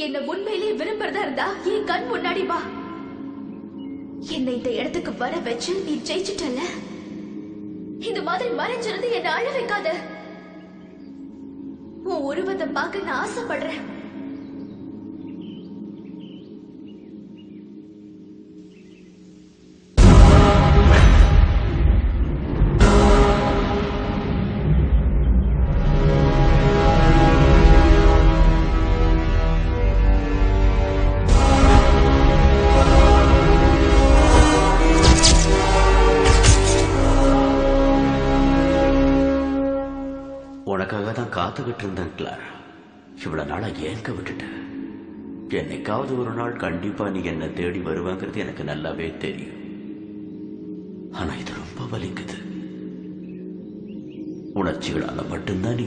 என்ன உண்மையிலே விரும்புறதா இருந்தா என் கண் முன்னாடி வா. என்னை இந்த இடத்துக்கு வர வச்சு நீ ஜெயிச்சுட்டல. இந்த மாதிரி மறைஞ்சிருந்து என்ன அழ வைக்காத. உன் உருவத்தை பார்க்க நான் ஆசைப்படுறேன். உனக்காக தான் காத்துக்கிட்டு இருந்தேன் கிளாரா. இவ்வளவு நாளா ஏங்க விட்டுட்டேன். என்னைக்காவது ஒரு நாள் கண்டிப்பா நீ என்ன தேடி வருவாங்கிறது எனக்கு நல்லாவே தெரியும். ஆனா இது ரொம்ப வலிக்குது. உணர்ச்சிகளால மட்டும்தான் நீ